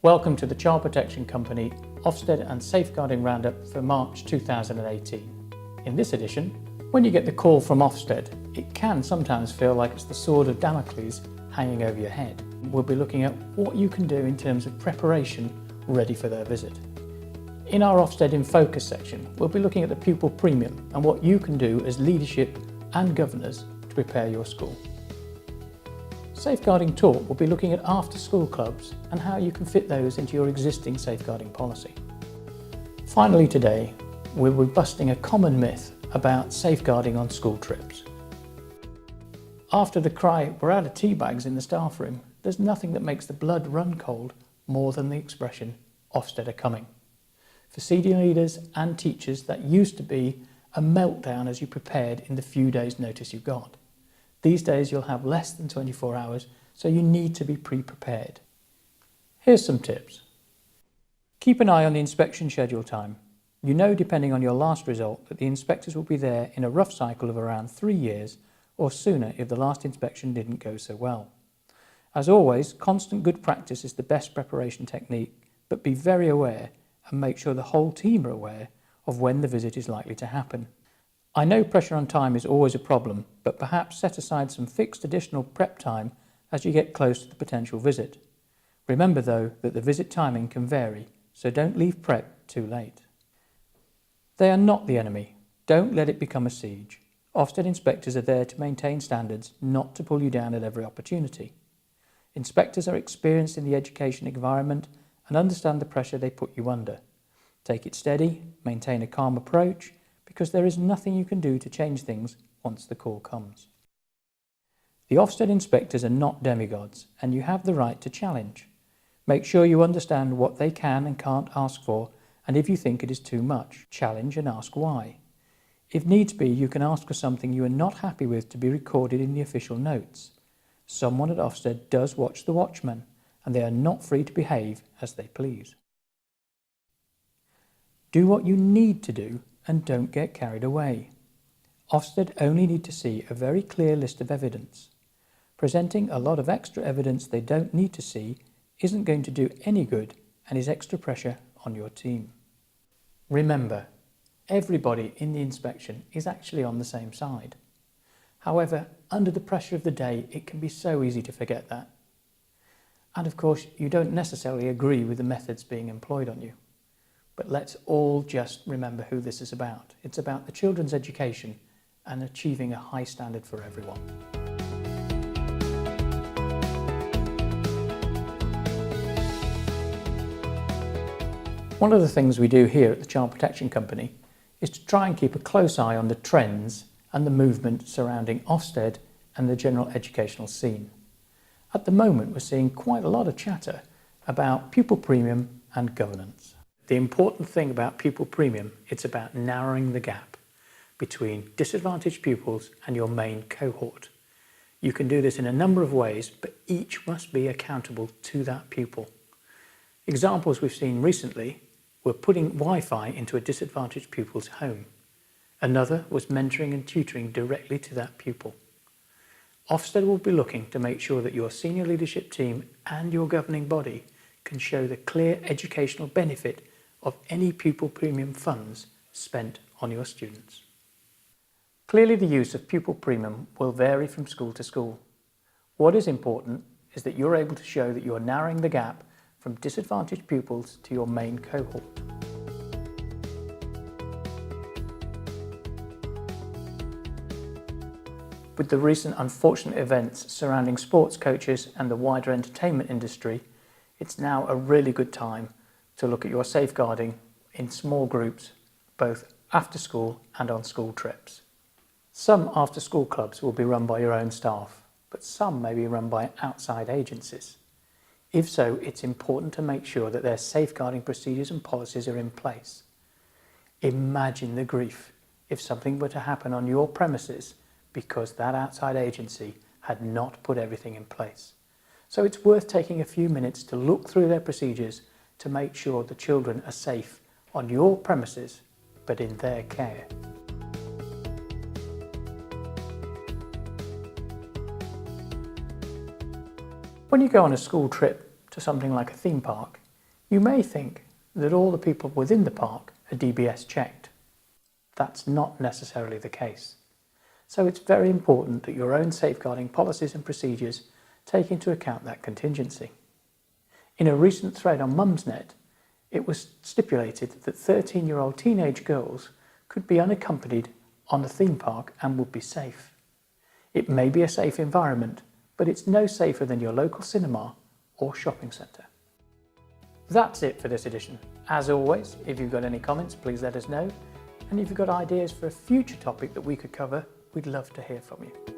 Welcome to the Child Protection Company Ofsted and Safeguarding Roundup for March 2018. In this edition, when you get the call from Ofsted, it can sometimes feel like it's the sword of Damocles hanging over your head. We'll be looking at what you can do in terms of preparation ready for their visit. In our Ofsted in Focus section, we'll be looking at the Pupil Premium and what you can do as leadership and governors to prepare your school. Safeguarding Talk will be looking at after-school clubs and how you can fit those into your existing safeguarding policy. Finally today, we'll be busting a common myth about safeguarding on school trips. After the cry, "We're out of tea bags in the staff room," there's nothing that makes the blood run cold more than the expression, "Ofsted are coming." For senior leaders and teachers, that used to be a meltdown as you prepared in the few days' notice you got. These days you'll have less than 24 hours, so you need to be pre-prepared. Here's some tips. Keep an eye on the inspection schedule time. You know, depending on your last result, that the inspectors will be there in a rough cycle of around 3 years or sooner if the last inspection didn't go so well. As always, constant good practice is the best preparation technique, but be very aware and make sure the whole team are aware of when the visit is likely to happen. I know pressure on time is always a problem, but perhaps set aside some fixed additional prep time as you get close to the potential visit. Remember though that the visit timing can vary, so don't leave prep too late. They are not the enemy. Don't let it become a siege. Ofsted inspectors are there to maintain standards, not to pull you down at every opportunity. Inspectors are experienced in the education environment and understand the pressure they put you under. Take it steady, maintain a calm approach, because there is nothing you can do to change things once the call comes. The Ofsted inspectors are not demigods, and you have the right to challenge. Make sure you understand what they can and can't ask for, and if you think it is too much, challenge and ask why. If needs be, you can ask for something you are not happy with to be recorded in the official notes. Someone at Ofsted does watch the watchman, and they are not free to behave as they please. Do what you need to do and don't get carried away. Ofsted only need to see a very clear list of evidence. Presenting a lot of extra evidence they don't need to see isn't going to do any good and is extra pressure on your team. Remember, everybody in the inspection is actually on the same side. However, under the pressure of the day, it can be so easy to forget that. And of course, you don't necessarily agree with the methods being employed on you. But let's all just remember who this is about. It's about the children's education and achieving a high standard for everyone. One of the things we do here at the Child Protection Company is to try and keep a close eye on the trends and the movement surrounding Ofsted and the general educational scene. At the moment, we're seeing quite a lot of chatter about Pupil Premium and governance. The important thing about Pupil Premium, it's about narrowing the gap between disadvantaged pupils and your main cohort. You can do this in a number of ways, but each must be accountable to that pupil. Examples we've seen recently were putting Wi-Fi into a disadvantaged pupil's home. Another was mentoring and tutoring directly to that pupil. Ofsted will be looking to make sure that your senior leadership team and your governing body can show the clear educational benefit of any Pupil Premium funds spent on your students. Clearly, the use of Pupil Premium will vary from school to school. What is important is that you're able to show that you're narrowing the gap from disadvantaged pupils to your main cohort. With the recent unfortunate events surrounding sports coaches and the wider entertainment industry, it's now a really good time to look at your safeguarding in small groups, both after school and on school trips. Some after-school clubs will be run by your own staff, but some may be run by outside agencies. If so, it's important to make sure that their safeguarding procedures and policies are in place. Imagine the grief if something were to happen on your premises because that outside agency had not put everything in place. So it's worth taking a few minutes to look through their procedures to make sure the children are safe on your premises, but in their care. When you go on a school trip to something like a theme park, You may think that all the people within the park are DBS checked. That's not necessarily the case. So it's very important that your own safeguarding policies and procedures take into account that contingency. In a recent thread on Mumsnet, it was stipulated that 13-year-old teenage girls could be unaccompanied on a theme park and would be safe. It may be a safe environment, but it's no safer than your local cinema or shopping centre. That's it for this edition. As always, if you've got any comments, please let us know. And if you've got ideas for a future topic that we could cover, we'd love to hear from you.